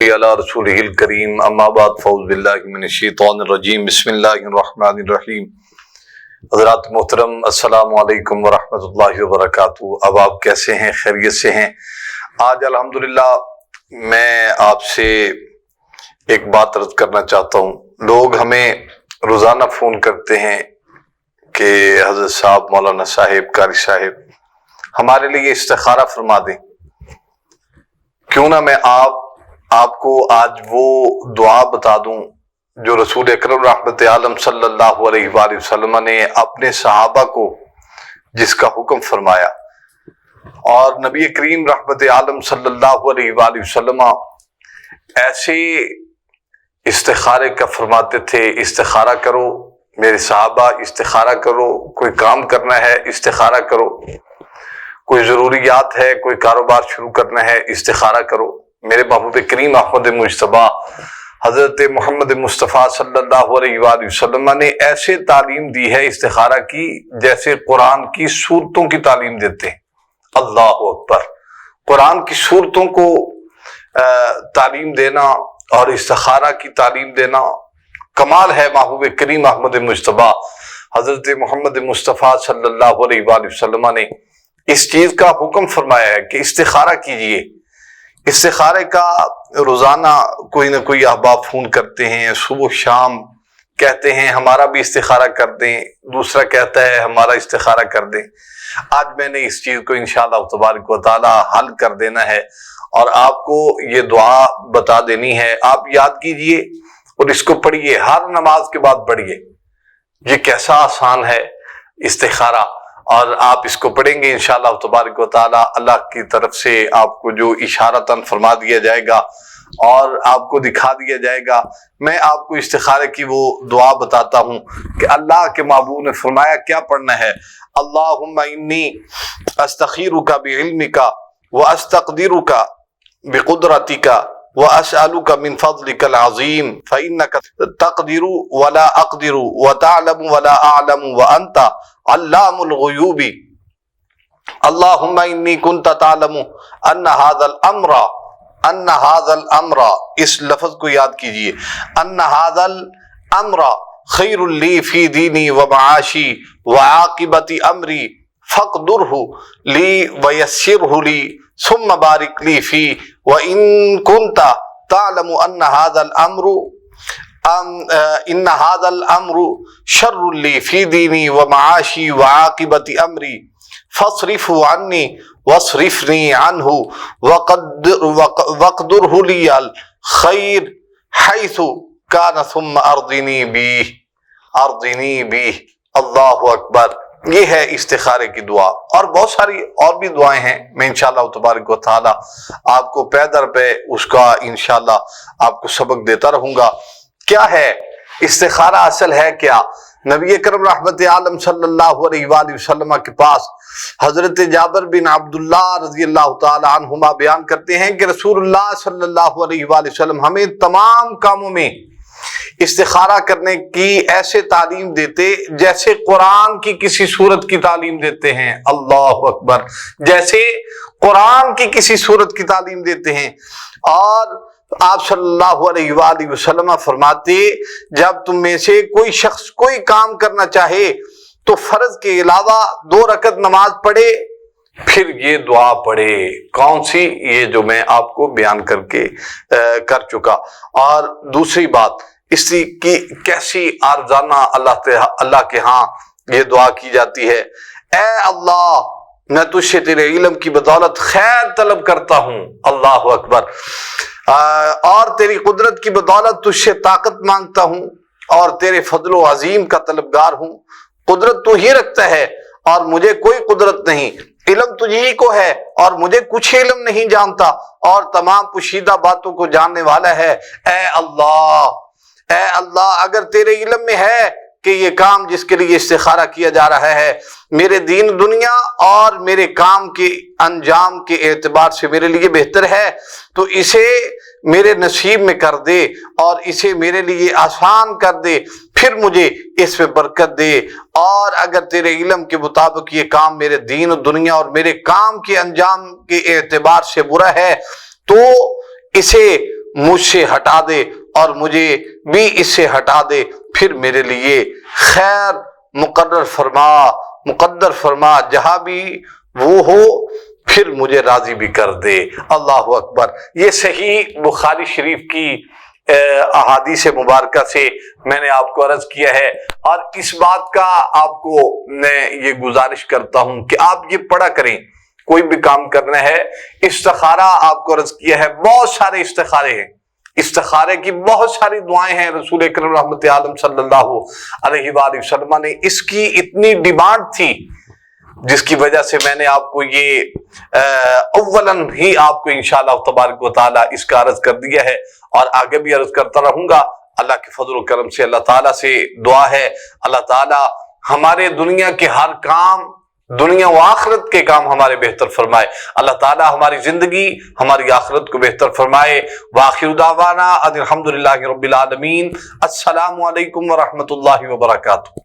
علی رسولہ الکریم اما بعد فاعوذ باللہ من الشیطان الرجیم بسم اللہ الرحمن الرحیم۔ حضرات محترم السلام علیکم ورحمۃ اللہ وبرکاتہ۔ اب آپ کیسے ہیں؟ خیریت سے ہیں؟ آج الحمدللہ میں آپ سے ایک بات عرض کرنا چاہتا ہوں۔ لوگ ہمیں روزانہ فون کرتے ہیں کہ حضرت صاحب، مولانا صاحب، قاری صاحب ہمارے لیے استخارہ فرما دیں۔ کیوں نہ میں آپ کو آج وہ دعا بتا دوں جو رسول اکرم رحمت عالم صلی اللہ علیہ وآلہ وسلم نے اپنے صحابہ کو جس کا حکم فرمایا، اور نبی کریم رحمت عالم صلی اللہ علیہ وآلہ وسلم ایسے استخارے کا فرماتے تھے۔ استخارہ کرو میرے صحابہ، استخارہ کرو، کوئی کام کرنا ہے استخارہ کرو، کوئی ضروریات ہے، کوئی کاروبار شروع کرنا ہے استخارہ کرو۔ میرے محبوب کریم احمد مجتبیٰ حضرت محمد مصطفیٰ صلی اللہ علیہ وآلہ وسلم نے ایسے تعلیم دی ہے استخارہ کی جیسے قرآن کی سورتوں کی تعلیم دیتے ہیں۔ اللہ اکبر! قرآن کی سورتوں کو تعلیم دینا اور استخارہ کی تعلیم دینا کمال ہے۔ محبوب کریم احمد مجتبیٰ حضرت محمد مصطفیٰ صلی اللہ علیہ وآلہ وسلم نے اس چیز کا حکم فرمایا ہے کہ استخارہ کیجئے۔ استخارے کا روزانہ کوئی نہ کوئی احباب فون کرتے ہیں، صبح شام کہتے ہیں ہمارا بھی استخارہ کر دیں، دوسرا کہتا ہے ہمارا استخارہ کر دیں۔ آج میں نے اس چیز کو انشاءاللہ تبارک و تعالی حل کر دینا ہے اور آپ کو یہ دعا بتا دینی ہے۔ آپ یاد کیجئے اور اس کو پڑھیے، ہر نماز کے بعد پڑھیے۔ یہ کیسا آسان ہے استخارہ، اور آپ اس کو پڑھیں گے انشاءاللہ تبارک و تعالی اللہ کی طرف سے آپ کو جو اشارتاً فرما دیا جائے گا اور آپ کو دکھا دیا جائے گا۔ میں آپ کو استخارے کی وہ دعا بتاتا ہوں کہ اللہ کے محبوب نے فرمایا کیا پڑھنا ہے۔ اللہم انی استخیرک بعلمک واستقدرک بقدرتک واسألک من فضلک العظیم فإنک تقدر ولا اقدر وتعلم ولا اعلم وانت علام الغیوب۔ اللہم انی کنت تعلم ان هذا الامر، اس لفظ کو یاد کیجئے، ان هذا الامر خیر لی فی دینی ومعاشی وعاقبت امری فاقدرہ لی ویسرہ لی ثم بارک لی فی وان کنت تعلم ان هذا الامر شر لی فی دینی ومعاشی وعاقبت امری فاصرف عنی واصرفنی عنہ واقدرہ لی الخیر حیث کان ثم ارضنی بیہ۔ اللہ اکبر! یہ ہے استخارے کی دعا، اور بہت ساری اور بھی دعائیں ہیں۔ میں انشاءاللہ تبارک و تعالی آپ کو پے در پہ اس کا انشاءاللہ آپ کو سبق دیتا رہوں گا۔ کیا ہے استخارہ؟ اصل ہے کیا؟ نبی اکرم رحمت عالم صلی اللہ علیہ وآلہ وسلم کے پاس حضرت جابر بن عبداللہ رضی اللہ تعالی عنہما بیان کرتے ہیں کہ رسول اللہ صلی اللہ علیہ وآلہ وسلم ہمیں تمام کاموں میں استخارہ کرنے کی ایسے تعلیم دیتے جیسے قرآن کی کسی سورت کی تعلیم دیتے ہیں۔ اللہ اکبر! جیسے قرآن کی کسی سورت کی تعلیم دیتے ہیں۔ اور آپ صلی اللہ علیہ وآلہ وسلم فرماتے جب تم میں سے کوئی شخص کوئی کام کرنا چاہے تو فرض کے علاوہ 2 رکعت نماز پڑھے، پھر یہ دعا پڑھے۔ کون سی؟ یہ جو میں آپ کو بیان کر چکا۔ اور دوسری بات، اس کی کیسی ارزانہ اللہ کے ہاں یہ دعا کی جاتی ہے۔ اے اللہ، میں تجھ سے تیرے علم کی بدولت خیر طلب کرتا ہوں، اللہ اکبر، اور تیری قدرت کی بدولت تجھ سے طاقت مانگتا ہوں، اور تیرے فضل و عظیم کا طلبگار ہوں۔ قدرت تو ہی رکھتا ہے اور مجھے کوئی قدرت نہیں، علم تجھی کو ہے اور مجھے کچھ علم نہیں جانتا، اور تمام پوشیدہ باتوں کو جاننے والا ہے۔ اے اللہ، اگر تیرے علم میں ہے کہ یہ کام جس کے لیے استخارہ کیا جا رہا ہے میرے دین دنیا اور میرے کام کے انجام کے اعتبار سے میرے لیے بہتر ہے تو اسے میرے نصیب میں کر دے اور اسے میرے لیے آسان کر دے، پھر مجھے اس میں برکت دے۔ اور اگر تیرے علم کے مطابق یہ کام میرے دین و دنیا اور میرے کام کے انجام کے اعتبار سے برا ہے تو اسے مجھ سے ہٹا دے اور مجھے بھی اس سے ہٹا دے، پھر میرے لیے خیر مقدر فرما، جہاں بھی وہ ہو پھر مجھے راضی بھی کر دے۔ اللہ اکبر۔ یہ صحیح بخاری شریف کی احادیث مبارکہ سے میں نے آپ کو عرض کیا ہے، اور اس بات کا آپ کو میں یہ گزارش کرتا ہوں کہ آپ یہ پڑھا کریں، کوئی بھی کام کرنا ہے۔ استخارہ آپ کو عرض کیا ہے، بہت سارے استخارے ہیں، استخارے کی بہت ساری دعائیں ہیں۔ رسول اکرم رحمت عالم صلی اللہ علیہ وآلہ وسلم نے اس کی اتنی ڈیمانڈ تھی، جس کی وجہ سے میں نے آپ کو یہ اولاً ہی آپ کو انشاءاللہ تبارک و تعالی اس کا عرض کر دیا ہے، اور آگے بھی عرض کرتا رہوں گا۔ اللہ کے فضل و کرم سے اللہ تعالیٰ سے دعا ہے، اللہ تعالیٰ ہمارے دنیا کے ہر کام، دنیا و آخرت کے کام ہمارے بہتر فرمائے، اللہ تعالیٰ ہماری زندگی ہماری آخرت کو بہتر فرمائے۔ وآخر دعوانا ان الحمدللہ رب العالمین۔ السلام علیکم ورحمۃ اللہ وبرکاتہ۔